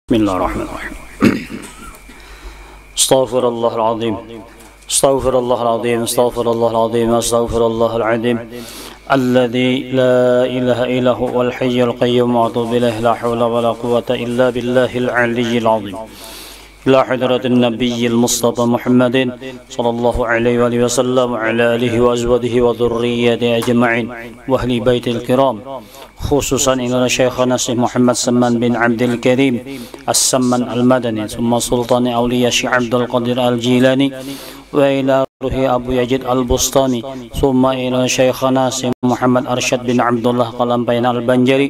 بسم الله الرحمن الرحيم. استغفر الله العظيم استغفر الله العظيم استغفر الله العظيم استغفر الله العظيم الذي لا إله إلا هو الحي القيوم وأتوب إليه لا حول ولا قوة إلا بالله العلي العظيم. إلى حضرة النبي المصطفى محمد صلى الله عليه وآله وسلم وعلى آله وأزواجه وذريته أجمعين وأهل بيت الكرام، خصوصا إلى شيخنا الشيخ محمد سمان بن عبد الكريم السمان المدني، ثم سلطان أولياء الشيخ عبد القادر الجيلاني، وإلى روح أبو يزيد البستاني، ثم إلى شيخنا الشيخ محمد أرشد بن عبد الله قلمبين البنجري،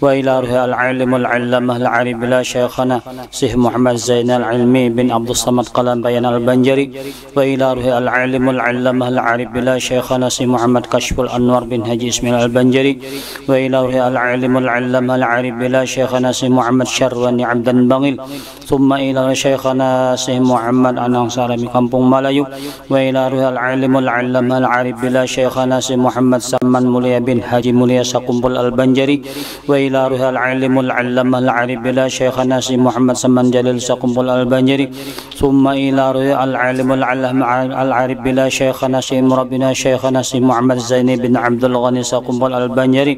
وإلى روح العالم العلامة العارف بلا شيخنا الشيخ محمد زين العلمي بن عبد الصمد قلمبين البنجري، وإلى روح العالم العلامة العارف بلا شيخنا الشيخ محمد كشف الأنوار بن حجي اسماعيل البنجري، وإلى روح العالم العلامة العارف بلا شيخنا الشيخ محمد شرواني عبد البغيل، ثم إلى شيخنا الشيخ محمد أنصار من Kampung Melayu، وإلى روح العالم العلامة العارف بلا شيخنا الشيخ محمد سمان موليا بن حاجي موليا سقمبل البنجري، وإلى روح العالم العلامة العارف بلا شيخنا الشيخ محمد سمان جليل سقمبل البنجري، ثم إلى روح العالم العلامة العارف بلا شيخنا الشيخ مربنا شيخنا الشيخ محمد زيني بن عبد الغني سقمبل البنجري،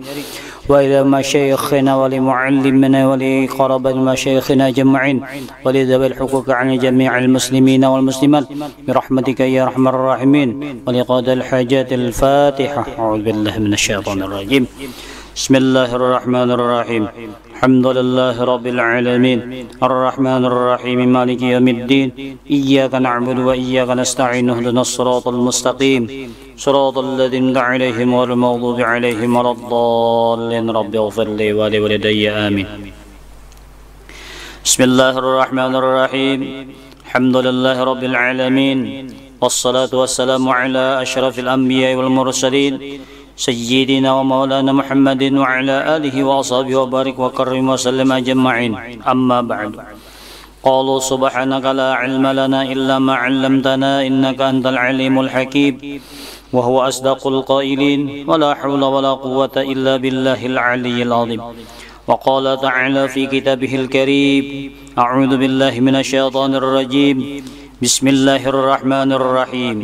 وإلى مشايخنا ولمعلمنا ولقرابة مشايخنا أجمعين ولذوي الحقوق عن جميع المسلمين والمسلمات برحمتك يا أرحم الراحمين، ولقضاء الحاجات. الفاتحة. أعوذ بالله من الشيطان الرجيم. بسم الله الرحمن الرحيم. الحمد لله رب العالمين الرحمن الرحيم مالك يوم الدين، إياك نعبد وإياك نستعين اهدنا الصراط المستقيم صراط الذين أنعمت عليهم غير المغضوب عليهم ولا الضالين. رب اغفر لي ولوالدي آمين. بسم الله الرحمن الرحيم. الحمد لله رب العالمين والصلاة والسلام على أشرف الأنبياء والمرسلين سيدنا ومولانا محمد وعلى آله وأصحابه وبارك وكرم وسلم أجمعين. أما بعد، قالوا سبحانك لا علم لنا إلا ما علمتنا إنك أنت العليم الحكيم، وهو أصدق القائلين ولا حول ولا قوة إلا بالله العلي العظيم. وقال تعالى في كتابه الكريم: أعوذ بالله من الشيطان الرجيم، بسم الله الرحمن الرحيم،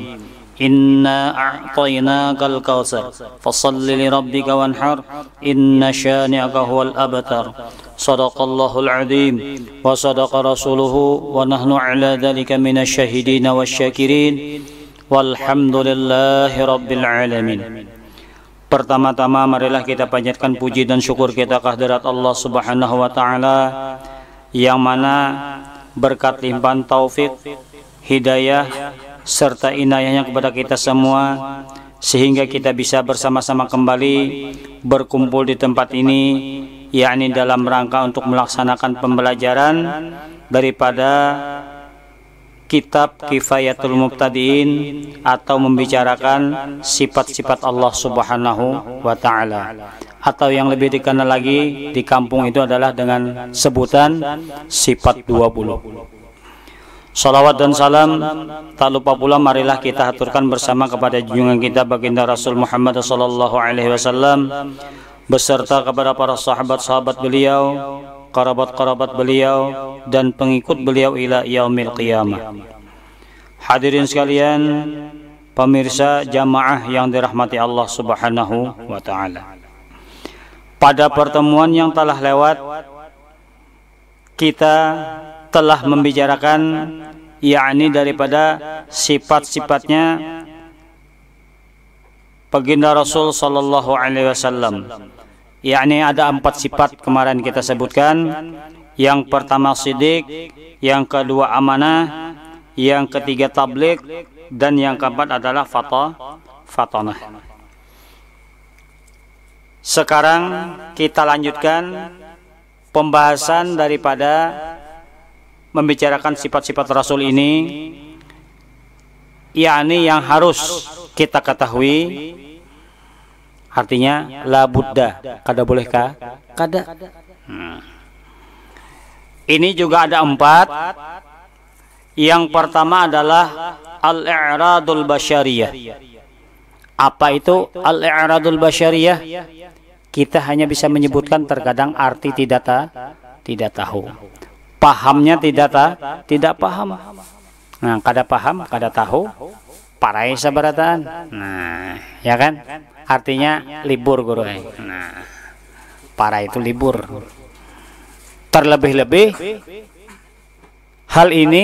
إنا أعطيناك الكوثر فصل لربك وانحر إن شانئك هو الأبتر. صدق الله العظيم وصدق رسوله ونحن على ذلك من الشاهدين والشاكرين والحمد لله رب العالمين. Pertama-tama marilah kita panjatkan puji dan syukur kita kehadirat Allah Subhanahu wa taala, yang mana berkat limpahan taufik, hidayah serta inayahnya kepada kita semua, sehingga kita bisa bersama-sama kembali berkumpul di tempat ini, yakni dalam rangka untuk melaksanakan pembelajaran daripada kitab Kifayatul Mubtadiin, atau membicarakan sifat-sifat Allah Subhanahu wa taala, atau yang lebih dikenal lagi di kampung itu adalah dengan sebutan sifat 20. Salawat dan salam tak lupa pula marilah kita haturkan bersama kepada junjungan kita baginda Rasul Muhammad sallallahu alaihi wasallam, beserta kepada para sahabat-sahabat beliau, kerabat-kerabat beliau, dan pengikut beliau ila yaumil qiyamah. Hadirin sekalian, pemirsa jamaah yang dirahmati Allah Subhanahu wa taala. Pada pertemuan yang telah lewat, kita telah membicarakan yakni daripada sifat-sifatnya baginda Rasul sallallahu alaihi wasallam. Yakni ada 4 sifat kemarin kita sebutkan. Yang pertama sidik, yang kedua amanah, yang ketiga tabligh, dan yang keempat adalah fatanah. Sekarang kita lanjutkan pembahasan daripada membicarakan sifat-sifat Rasul ini, yakni yang harus kita ketahui. Artinya la buddha, kada bolehkah? Kada. Ini juga ada 4. Yang pertama adalah al-i'radul basyariyah. Apa itu al-i'radul basyariyah? Kita hanya bisa menyebutkan, terkadang arti tidak tahu. pahamnya tidak paham. Nah, kada paham, kada tahu, parai sabarataan. Nah, ya kan? Artinya libur guru. Nah, para itu libur. Terlebih-lebih hal ini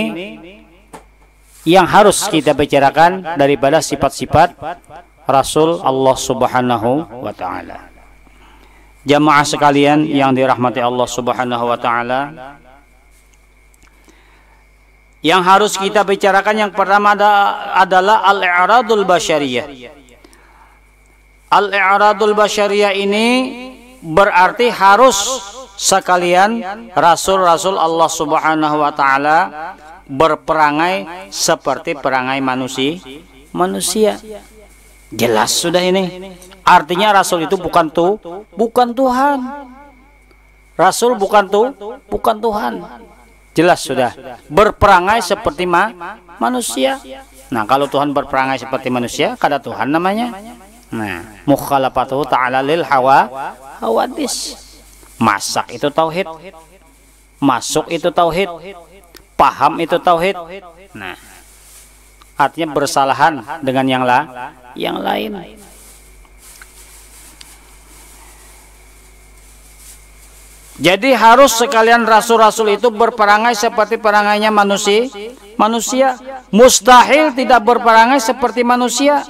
yang harus kita bicarakan daripada sifat-sifat Rasul Allah Subhanahu wa taala. Jamaah sekalian yang dirahmati Allah Subhanahu wa taala, yang harus kita bicarakan yang pertama adalah al-i'radul basyariyah. Al-i'radul basyariyah ini berarti harus sekalian Rasul-Rasul Allah Subhanahu wa taala berperangai seperti perangai manusia. Jelas sudah ini. Artinya Rasul itu bukan Tuhan. Rasul bukan Tuhan. Jelas sudah. Berperangai seperti manusia. Nah, kalau Tuhan berperangai seperti manusia, kada Tuhan namanya. Nah, mukhalafatuhu ta'ala lil hawadis. Masak itu tauhid. Masuk itu tauhid. Paham itu tauhid. Nah, artinya bersalahan dengan yang lain. Jadi harus sekalian rasul-rasul itu berperangai seperti perangainya manusia. Mustahil tidak berperangai seperti manusia,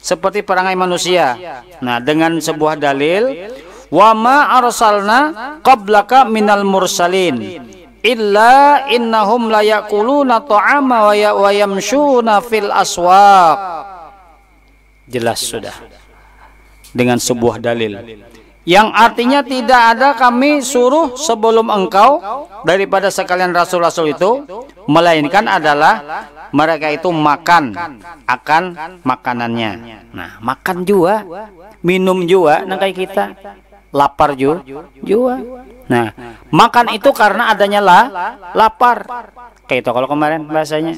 seperti perangai manusia. Nah, dengan sebuah dalil, wa ma arsalna qablaka minal mursalin illa innahum la yaquluna ta'ama wa yamshuna fil aswaq. Jelas sudah. Dengan sebuah dalil yang artinya tidak ada kami suruh sebelum engkau daripada sekalian rasul-rasul itu, melainkan adalah mereka itu makan akan makanannya. Nah, makan juga, minum juga, nah kayak kita lapar juga. Nah, makan itu karena adanya lapar. Kayak itu kalau kemarin bahasanya.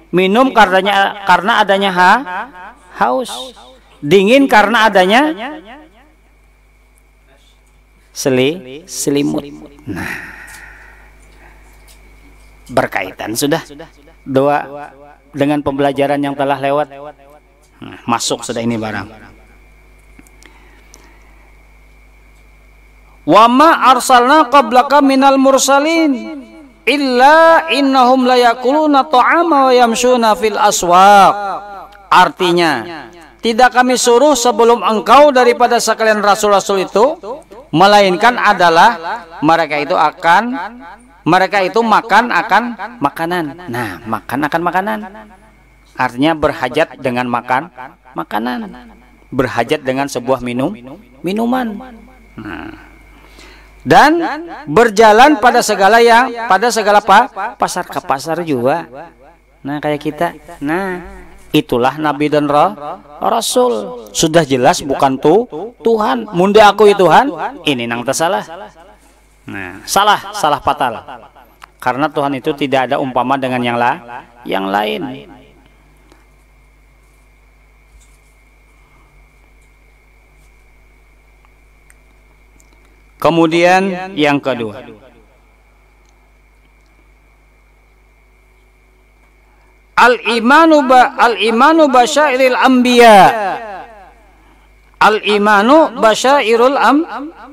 Minum karena adanya haus. Dingin karena adanya selimut. Nah, berkaitan sudah dua dengan pembelajaran yang telah lewat. Nah, masuk sudah ini barang. Wa ma arsalna qablaka minal mursalin illa innahum la yaquluna ta'ama wa yamshuna fil aswaq. Artinya, tidak kami suruh sebelum engkau daripada sekalian rasul-rasul itu, melainkan adalah mereka itu makan akan makanan. Nah, makan akan makanan artinya berhajat dengan makanan, berhajat dengan sebuah minuman. Nah, dan berjalan pada segala pasar ke pasar juga. Nah, kayak kita. Nah, itulah Nabi dan Rasul. Sudah jelas bukan Tuhan. Munda aku Tuhan, ini nang tersalah. Nah, salah fatal. Karena Tuhan itu tidak ada umpama dengan yang lain. Kemudian yang kedua, Al-imanu basyairil anbiya. Al-imanu basyairul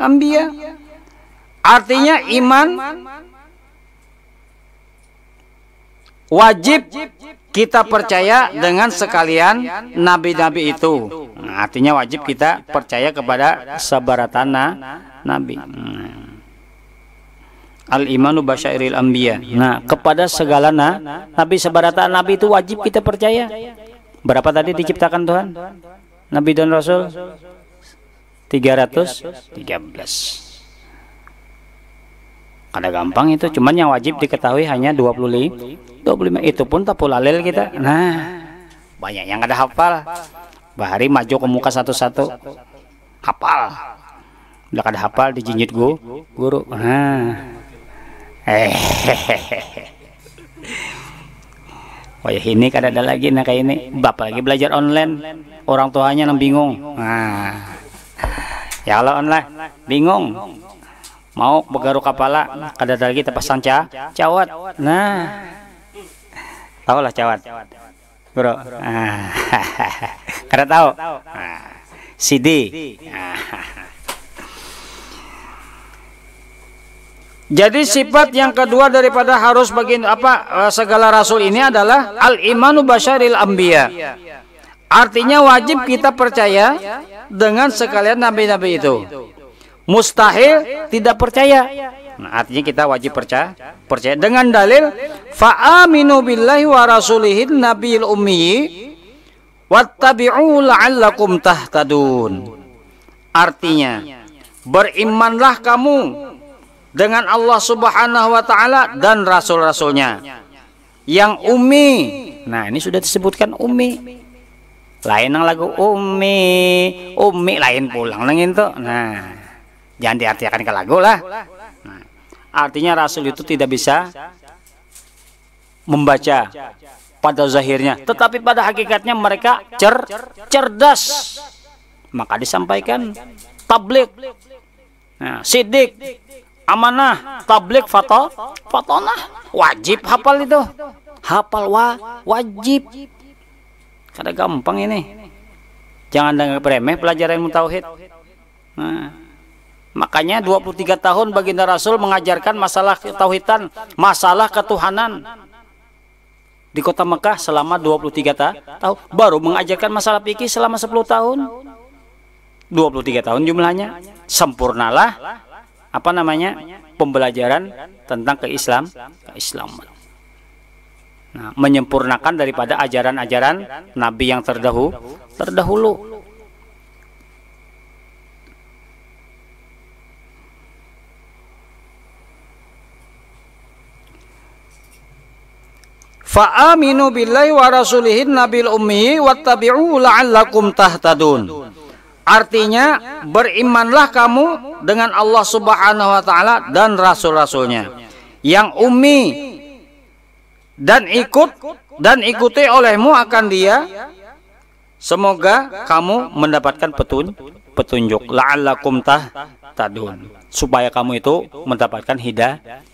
anbiya. Artinya iman wajib kita percaya dengan sekalian nabi-nabi itu. Nah, artinya wajib kita percaya kepada sabaratan nabi. Al-imanu basyairil anbiya. Nah, kepada segala nabi, sebaratan nabi itu wajib kita percaya. Berapa tadi diciptakan Tuhan? Nabi dan Rasul 313. Kada gampang itu, cuman yang wajib diketahui hanya 25. Itu pun tapulalil kita. Nah, banyak yang kada hafal. Bahari maju ke muka satu-satu. Hafal. Udah kada hafal dijinjit guru. Nah. Oh ya, ini kada ada lagi nah kayak ini. Bapak lagi belajar online, orang tuanya bingung. Nah, ya kalau online bingung mau begaru kapala kada lagi tepasang cawat. Nah, tahu lah cawat, bro. Kada tahu. CD. Jadi sifat yang kedua daripada harus segala rasul ini adalah al-imanu basyaril anbiya. Artinya wajib kita percaya dengan sekalian nabi-nabi itu. Mustahil tidak percaya. Nah, artinya kita wajib percaya dengan dalil fa'aminu billahi wa rasulihin nabiyil ummi wattabi'u la'allakum tahtadun. Artinya berimanlah kamu dengan Allah Subhanahu wa taala dan rasul-rasulnya yang ummi. Nah, ini sudah disebutkan ummi. Lain nang lagu ummi lain pulang nang itu. Nah, jangan diartikan ke lagu lah. Nah, artinya rasul itu tidak bisa membaca pada zahirnya, tetapi pada hakikatnya mereka cerdas. Maka disampaikan tabligh, nah, sidik, amanah, tabligh, fatonah, wajib hafal itu. Hafal wajib. Kada gampang ini. Jangan dengar remeh pelajaran ilmu tauhid. Nah, makanya 23 tahun baginda Rasul mengajarkan masalah tauhidan, masalah ketuhanan di kota Mekah selama 23 tahun. Baru mengajarkan masalah fikih selama 10 tahun. 23 tahun jumlahnya. Sempurnalah pembelajaran tentang keislaman. Nah, menyempurnakan daripada ajaran-ajaran Nabi yang terdahulu. Fa'aminu billahi wa rasulihin nabil ummi wattabi'u la'allakum tahtadun. Artinya berimanlah kamu dengan Allah Subhanahu wa taala dan rasul-rasulnya yang ummi, dan ikuti olehmu akan dia, semoga kamu mendapatkan petunjuk. La'allakum tahtadun, supaya kamu itu mendapatkan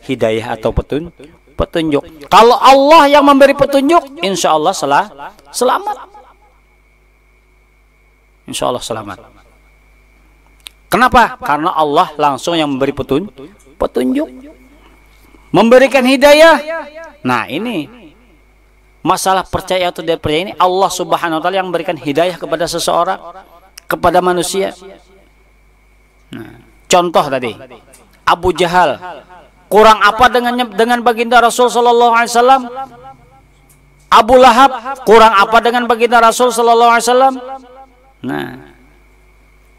hidayah atau petunjuk. Kalau Allah yang memberi petunjuk, insya Allah selamat. Insya Allah selamat. Kenapa? Karena Allah langsung yang memberi petunjuk, memberikan hidayah. Nah, ini masalah percaya atau tidak percaya ini Allah Subhanahu wa taala yang memberikan hidayah kepada seseorang, kepada manusia. Nah, contoh tadi Abu Jahal kurang apa dengan baginda Rasul sallallahu alaihi wasallam? Abu Lahab kurang apa dengan baginda Rasul sallallahu alaihi wasallam? Nah,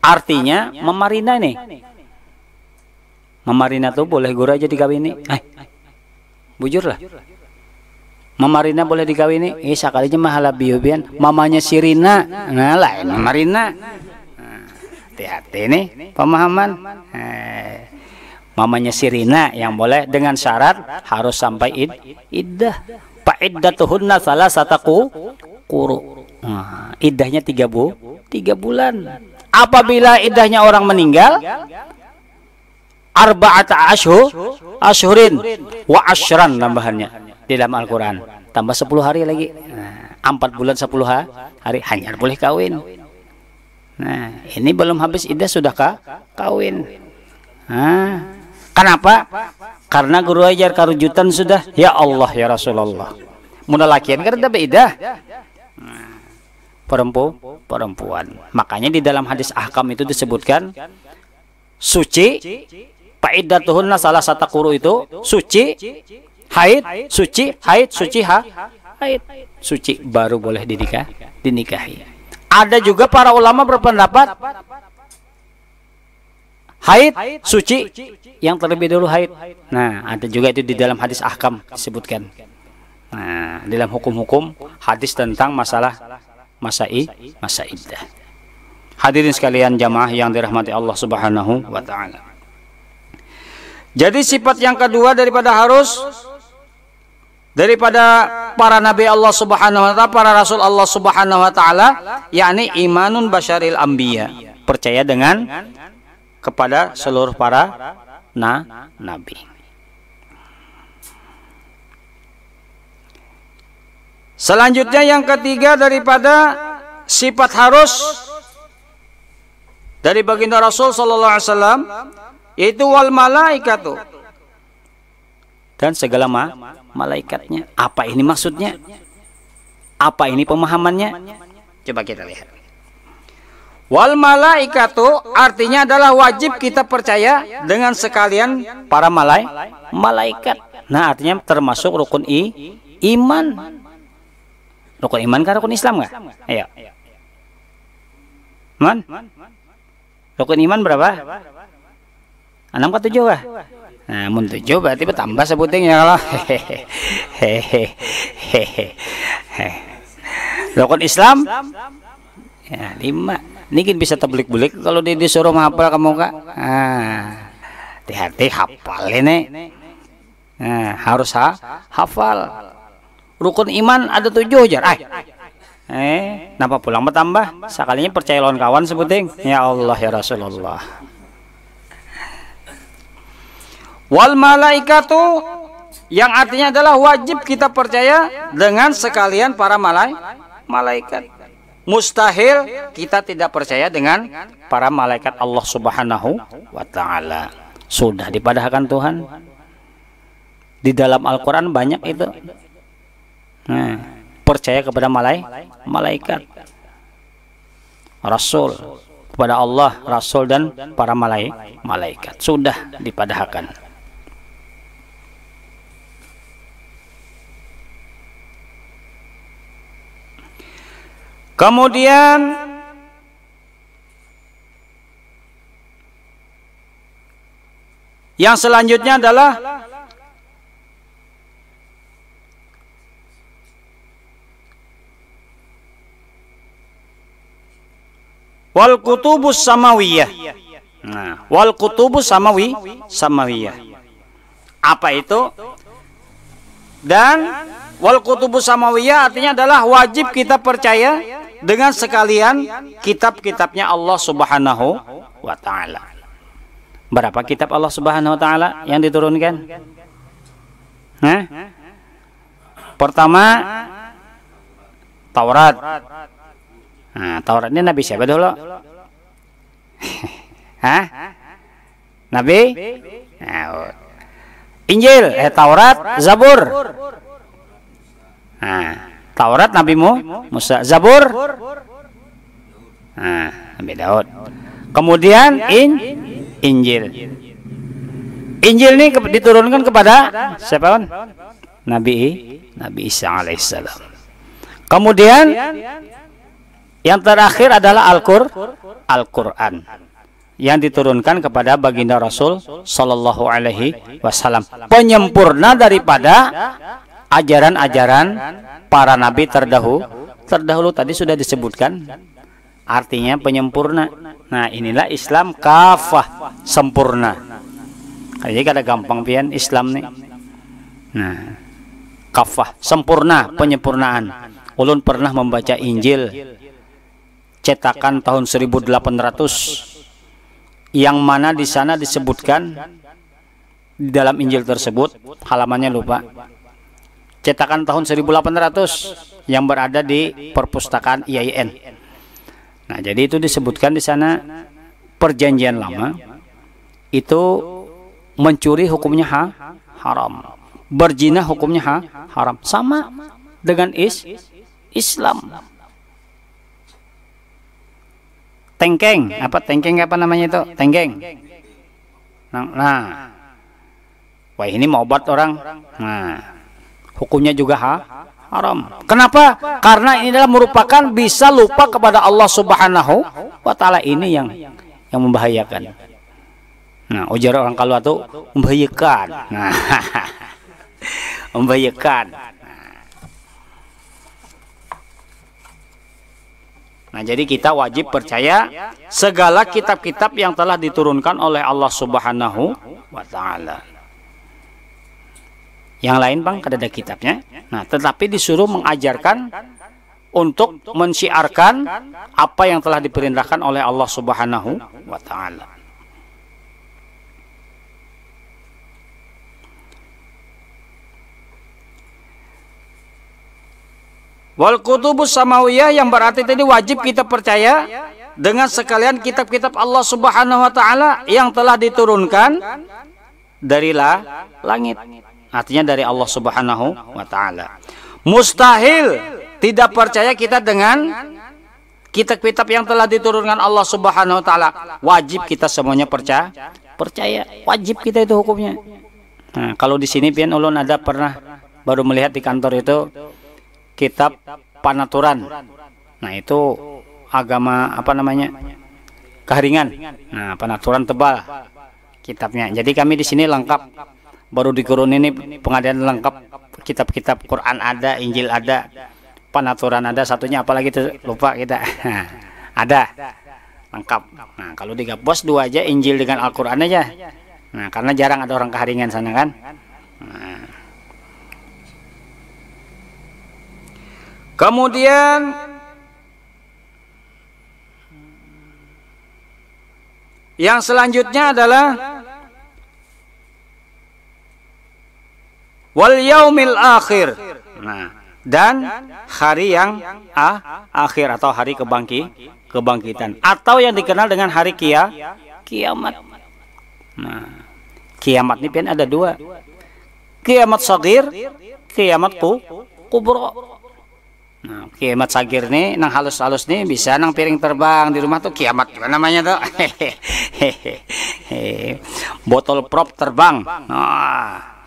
artinya memarina nih. Memarina tuh boleh guru aja dikawini. Bujur lah. Memarina boleh dikawini. Sekalinya mahala biubian. Mamanya Sirina. Nah, lain memarina. Hati-hati nih pemahaman. Mamanya Sirina yang boleh dengan syarat harus sampai iddah. Fa'iddatuhunna salasata quru. Iddahnya 3 bulan. Apabila iddahnya orang meninggal, arba'ata ashhurin wa ashran tambahannya di dalam Al-Quran. Tambah 10 hari lagi. 4 bulan 10 hari hanya boleh kawin. Nah, ini belum habis iddah sudah kawin. Kenapa? Karena guru ajar karujutan sudah. Ya Allah ya Rasulullah. Muna lakian karena dapat iddah. Perempuan. Makanya di dalam hadis ahkam itu disebutkan suci, fa'iddatuhunna salasata quru itu suci, haid, suci, haid, suci, haid, suci baru boleh dinikahi. Ada juga para ulama berpendapat haid, suci yang terlebih dahulu haid. Nah, ada juga itu di dalam hadis ahkam disebutkan. Nah, dalam hukum-hukum hadis tentang masalah masa iddah. Hadirin sekalian jamaah yang dirahmati Allah Subhanahu wa taala. Jadi sifat yang kedua daripada para nabi Allah Subhanahu wa taala, para rasul Allah Subhanahu wa taala, yakni imanun basyaril anbiya, percaya kepada seluruh para nabi. Selanjutnya yang ketiga daripada sifat harus dari baginda Rasul sallallahu alaihi wasallam yaitu wal malaikatu, dan segala malaikatnya. Apa ini maksudnya? Apa ini pemahamannya? Coba kita lihat. Wal malaikatu artinya adalah wajib kita percaya dengan sekalian para malaikat. Nah, artinya termasuk rukun iman. Rukun iman kan rukun Islam nggak? Ayo. Man? Rukun iman berapa? 6 ke 7 kah? Nah, mun 7 berarti bertambah sebuting ya kalau. Rukun Islam ya 5. Ini kan bisa tebelik-belik kalau disuruh menghafal kamu kak. Hati-hati hafal ini. Nah, harus hafal. Rukun iman ada 7 aja. Napa pulang bertambah? Sekalinya percaya lawan kawan sebuting. Ya Allah ya Rasulullah. Wal malaikatu yang artinya adalah wajib kita percaya dengan sekalian para malaikat. Mustahil kita tidak percaya dengan para malaikat Allah Subhanahu wa taala. Sudah dipadahkan Tuhan. Di dalam Al-Qur'an banyak itu. Nah, percaya kepada malaikat, Rasul, kepada Allah, Rasul dan para malaikat sudah dipadahkan. Kemudian yang selanjutnya adalah wal kutubus samawiyah. Nah, wal kutubus samawiyah. Apa itu? Dan wal kutubus samawiyah artinya adalah wajib kita percaya dengan sekalian kitab-kitabnya Allah Subhanahu wa taala. Berapa kitab Allah Subhanahu wa taala yang diturunkan? Pertama Taurat. Nah, Taurat ini Nabi siapa dulu? Nabi Injil, Taurat, Zabur. Nah, Taurat Nabi Musa, Zabur Nabi Daud. Kemudian Injil. Injil ini diturunkan kepada siapa? Nabi Isa alaihissalam. Kemudian yang terakhir adalah Al-Quran yang diturunkan kepada baginda Rasul Sallallahu Alaihi Wasallam, penyempurna daripada ajaran-ajaran para nabi terdahulu tadi sudah disebutkan, artinya penyempurna. Nah, inilah Islam kafah, sempurna. Jadi kada gampang pian Islam nih. Nah, kafah, sempurna, penyempurnaan. Ulun pernah membaca Injil cetakan tahun 1800 yang mana di sana disebutkan di dalam Injil tersebut, halamannya lupa, cetakan tahun 1800 yang berada di perpustakaan IAIN. Nah, jadi itu disebutkan di sana perjanjian lama itu mencuri hukumnya haram, berzina hukumnya haram, sama dengan Islam. Tengkeng apa namanya itu? Tengkeng. Nah, wah ini mau obat orang. Nah, hukumnya juga haram. Kenapa? Karena ini adalah merupakan bisa lupa kepada Allah Subhanahu wa taala, ini yang membahayakan. Nah, ujar orang kalau itu membahayakan. Nah, membahayakan. Nah, jadi kita wajib percaya segala kitab-kitab yang telah diturunkan oleh Allah Subhanahu wa taala. Yang lain bang, kada ada kitabnya. Nah, tetapi disuruh mengajarkan untuk mensyiarkan apa yang telah diperintahkan oleh Allah Subhanahu wa taala. Wal kutubus samawiyah yang berarti tadi wajib kita percaya dengan sekalian kitab-kitab Allah Subhanahu wa taala yang telah diturunkan dari langit. Artinya dari Allah Subhanahu wa taala. Mustahil tidak percaya kita dengan kitab-kitab yang telah diturunkan Allah Subhanahu wa taala. Wajib kita semuanya percaya. Wajib kita itu hukumnya. Nah, kalau di sini pian ulun ada pernah baru melihat di kantor itu kitab panaturan. Nah, itu agama apa namanya? Keharingan. Nah, panaturan tebal kitabnya. Jadi kami di sini lengkap. Baru di Kurun ini pengadilan lengkap, kitab-kitab Quran ada, Injil ada, panaturan ada, satunya apalagi itu lupa kita. Ada lengkap. Nah, kalau di Gapos 2 aja, Injil dengan Al-Quran aja. Nah, karena jarang ada orang keharingan sana kan. Nah. Kemudian yang selanjutnya adalah wal yaumil akhir. Nah, dan hari yang akhir atau hari kebangkitan atau yang dikenal dengan hari kiamat. Nah, kiamat ini kan ada 2. Kiamat sagir, kiamat kubro. Nah, kiamat sagir nih nang halus-halus nih bisa nang piring terbang di rumah tuh kiamat juga namanya tuh. Botol prop terbang. Nah,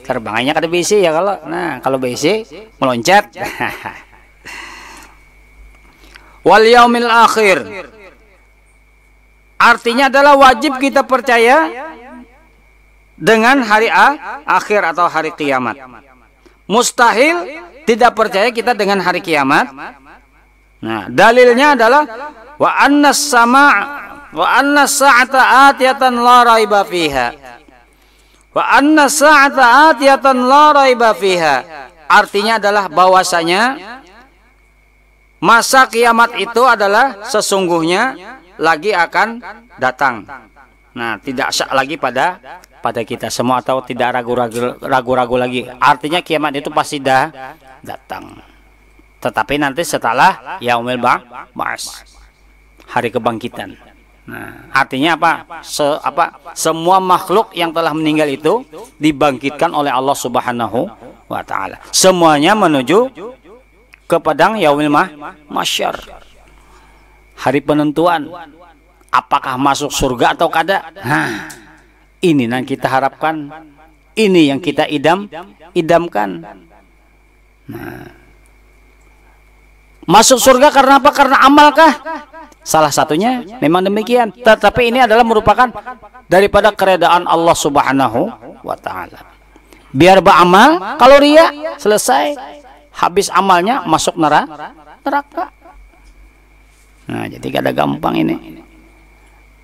terbangnya kada besi ya kalau. Nah, kalau besi meloncat. Wal yaumil akhir. Artinya adalah wajib kita percaya dengan hari akhir atau hari kiamat. Mustahil tidak percaya kita dengan hari kiamat. Nah, dalilnya adalah wa annas sa'ata atiyatan la raiba fiha. Wa anna sa'ata atiyatan la raiba fiha. Artinya adalah bahwasanya masa kiamat itu adalah sesungguhnya lagi akan datang. Nah, tidak syak lagi pada kita semua atau tidak ragu-ragu lagi. Artinya kiamat itu pasti datang. Tetapi nanti setelah yaumil ba'ats, hari kebangkitan. Nah, artinya apa? Semua makhluk yang telah meninggal itu dibangkitkan oleh Allah Subhanahu wa taala. Semuanya menuju ke padang yaumil mahsyar. Hari penentuan apakah masuk surga atau kada. Nah, ini yang kita harapkan, ini yang kita idamkan. Nah, masuk surga karena apa? Karena amalkah? Salah satunya memang demikian. Tetapi ini adalah merupakan daripada keredaan Allah Subhanahu wa taala. Biar beramal, kalau ria selesai, habis amalnya masuk neraka. Nah, jadi kada gampang ini.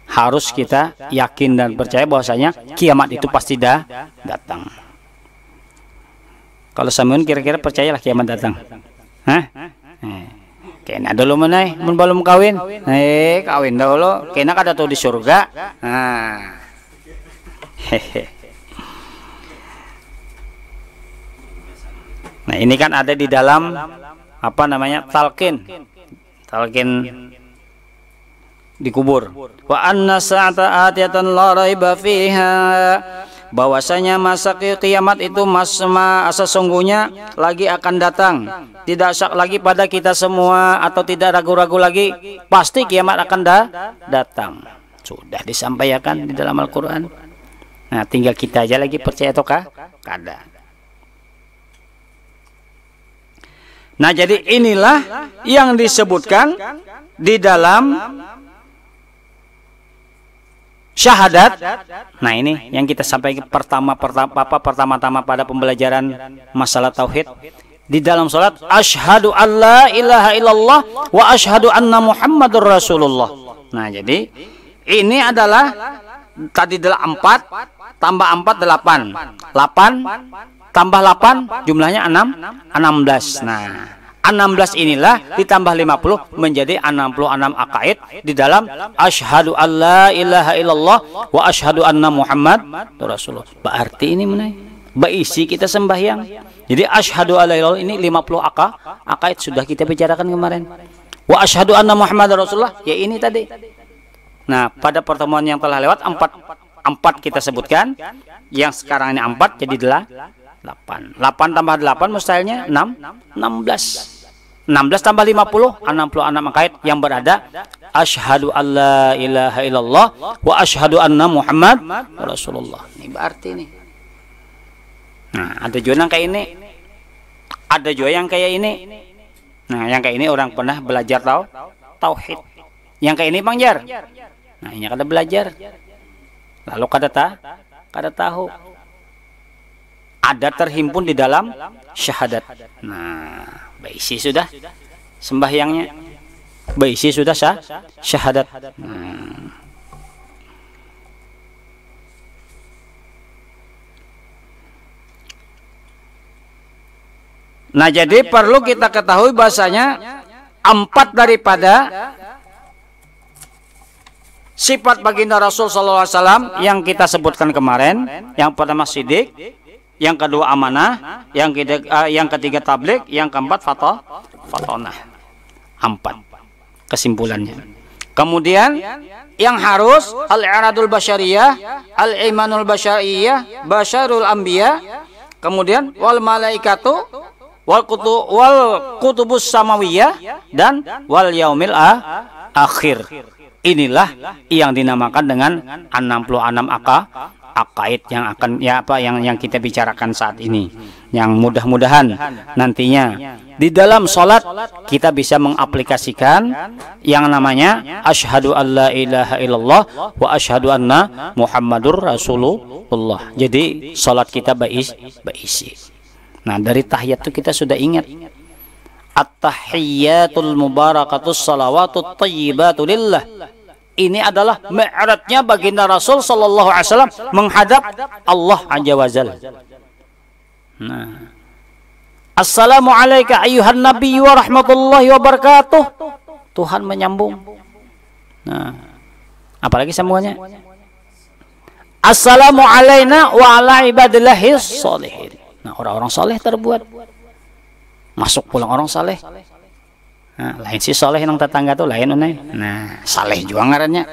Harus kita yakin dan percaya bahwasanya kiamat itu pasti datang. Kalau samun kira-kira percayalah kiamat datang. Hah? Kena dulu menai, mun belum kawin. Kawin dulu. Kena kada tuh di surga. Nah. Nah, ini kan ada di dalam apa namanya? Talqin dikubur. Wa anna sa'ata atiyatan la raiba fiha. Bahwasanya masa kiamat itu sesungguhnya lagi akan datang. Tidak syak lagi pada kita semua atau tidak ragu-ragu lagi, pasti kiamat akan datang. Sudah disampaikan di dalam Al-Qur'an. Nah, tinggal kita aja lagi percaya ataukah kada. Nah, jadi inilah yang disebutkan di dalam syahadat. Nah, ini yang kita sampaikan pertama-tama pada pembelajaran masalah tauhid. Di dalam salat, asyhadu alla ilaha illallah wa asyhadu anna muhammadur rasulullah. Nah, jadi ini adalah tadi adalah 4 tambah 4 8. 8 tambah 8 jumlahnya 16. Nah, 16 inilah ditambah 50 menjadi 66 akaid di dalam asyhadu alla ilaha illallah wa asyhadu anna muhammad rasulullah. Berarti ini menai berisi kita sembahyang Jadi asyhadu alla ilaha illallah ini 50 akaid sudah kita bicarakan kemarin. Wa asyhadu anna Muhammadar Rasulullah ya ini tadi. Nah, pada pertemuan yang telah lewat empat kita sebutkan, yang sekarang ini 4 jadi 8 tambah 8 mustahilnya 16 tambah 50 66 akaid yang berada asyhadu alla ilaha illallah wa asyhadu anna Muhammad Rasulullah. Ini berarti nih. Nah, ada juga yang kayak ini. Ada juga yang kayak ini. Nah, yang kayak ini orang pernah belajar tauhid. Yang kayak ini Bang Jar. Nah, ini kada belajar. Lalu kada tahu. Ada terhimpun di dalam syahadat. Nah, baisi sudah sembahyangnya. Baisi sudah syahadat. Nah, jadi perlu kita ketahui bahasanya 4 daripada sifat baginda Rasul sallallahu alaihi wasallam yang kita sebutkan kemarin. Yang pertama sidik, yang kedua amanah, yang ketiga tabligh, yang keempat fatonah. 4 kesimpulannya. Kemudian yang harus al-iradul basyariyah, al-imanul basyariyah, basyarul anbiya, kemudian wal malaikatu wal kutubus samawiyah dan wal yaumil akhir. Inilah yang dinamakan dengan 66 akaid yang akan yang kita bicarakan saat ini. Yang mudah-mudahan nantinya di dalam sholat kita bisa mengaplikasikan yang namanya asyhadu alla ilaha illallah wa asyhadu anna Muhammadur Rasulullah. Jadi sholat kita baisi. Nah, dari tahiyat itu kita sudah ingat at-tahiyyatul mubarakatus salawatut thayyibatu lillah. Ini adalah mi'rajnya baginda Rasul sallallahu alaihi wasallam menghadap Allah azza wajalla. Nah, assalamu alayka ayyuhan nabiy wa rahmatullahi wa barakatuh. Tuhan menyambung. Nah, apalagi sambungannya? Assalamu alayna wa ala ibadillahis sholihin. Nah, orang-orang soleh terbuat masuk pulang orang soleh. Nah, lain si soleh yang tetangga tuh lain unai. Nah, saleh juga ngarannya.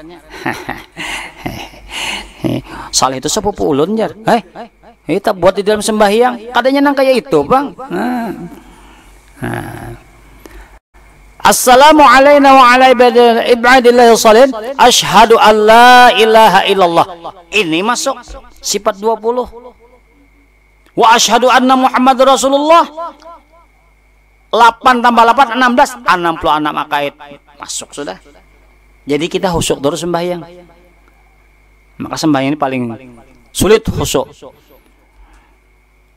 Saleh itu sepupu ulun jar. Kita buat di dalam sembahyang. Kadanya nang kayak itu bang. Assalamu alayna wa ala ibadillahi sholihin. Asyhadu an la ilaha illallah. Ini masuk sifat 20. Wa asyhadu anna Muhammadur Rasulullah. 8 tambah 8 16 66 akaid masuk sudah. Jadi kita khusyuk terus sembahyang. Maka sembahyang ini paling sulit khusyuk.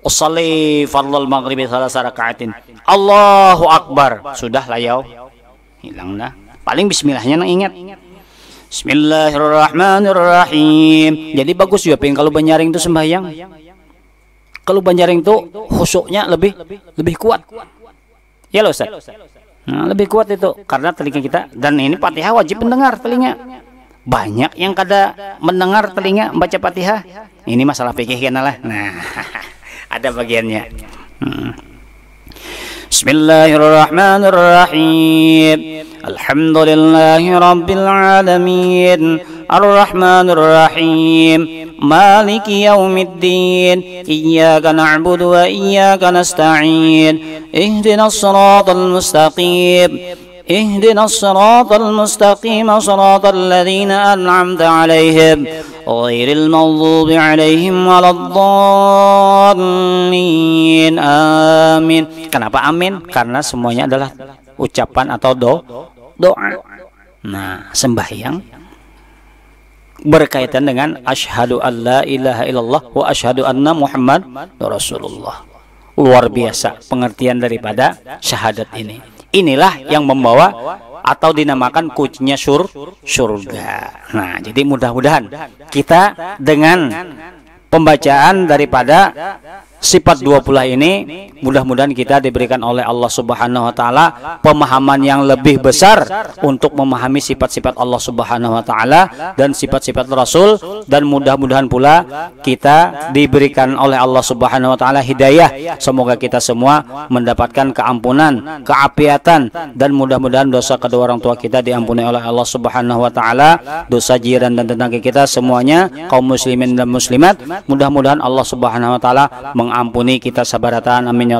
Usolli fardhul maghribi 3 rakaatin. Allahu akbar. Sudah layau. Hilang dah. Paling bismillahnya nang ingat. Bismillahirrahmanirrahim. Jadi bagus juga pengen kalau banyaring itu sembahyang. Kalau banyaring itu khusyuknya lebih kuat. Ya loh Ustaz. Nah, lebih kuat itu karena telinga kita, dan ini Fatihah wajib mendengar telinga. Banyak yang kada mendengar telinga membaca Fatihah. Ini masalah fikih kan lah. Nah, ada bagiannya. Bismillahirrahmanirrahim. Alhamdulillahi rabbil alamin. Ar-Rahmanir-Rahim. Maliki yaumiddin. Iyyaka na'budu wa iyyaka nasta'in. Ihdinas siratal mustaqim. Ihdinas siratal mustaqim. Siratal ladzina an'amta 'alaihim ghairil maghdubi 'alaihim waladdallin. Amin. Kenapa amin? Karena semuanya adalah ucapan atau doa. Nah, sembahyang berkaitan dengan asyhadu alla ilaha illallah wa asyhadu anna Muhammad Rasulullah. Luar biasa pengertian daripada syahadat ini. Inilah yang membawa atau dinamakan kuncinya surga. Nah, jadi mudah-mudahan kita dengan pembacaan daripada sifat 20 ini mudah-mudahan kita diberikan oleh Allah Subhanahu wa taala pemahaman yang lebih besar untuk memahami sifat-sifat Allah Subhanahu wa taala dan sifat-sifat Rasul, dan mudah-mudahan pula kita diberikan oleh Allah Subhanahu wa taala hidayah. Semoga kita semua mendapatkan keampunan, keapiatan, dan mudah-mudahan dosa kedua orang tua kita diampuni oleh Allah Subhanahu wa taala, dosa jiran dan tetangga kita semuanya, kaum muslimin dan muslimat, mudah-mudahan Allah Subhanahu wa taala mengampuni kita sabaratan, amin ya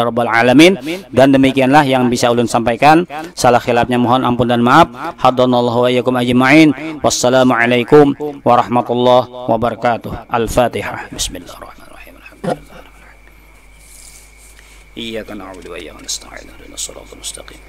rabbal alamin. Dan demikianlah yang bisa ulun sampaikan. Salah khilafnya mohon ampun dan maaf. Hadanallahu wa iyyakum ajma'in. Wassalamualaikum warahmatullahi wabarakatuh. Al-Fatihah. Bismillahirrahmanirrahim. Alhamdulillah. Iyyaka na'budu wa iyyaka nasta'in. Ihdinas siratal mustaqim.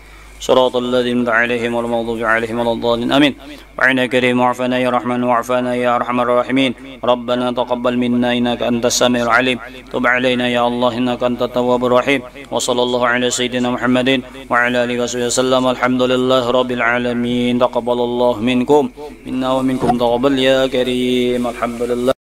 صراط الذين أنعمت عليهم غير المغضوب عليهم ولا الضالين آمين. وعنا كريم وعفنا يا رحمن وعفنا يا أرحم الراحمين. ربنا تقبل منا إنك أنت السميع العليم. تب علينا يا الله إنك أنت التواب الرحيم. وصلى الله على سيدنا محمد وعلى آله وصحبه وسلم. الحمد لله رب العالمين. تقبل الله منكم منا ومنكم تقبل يا كريم. الحمد لله.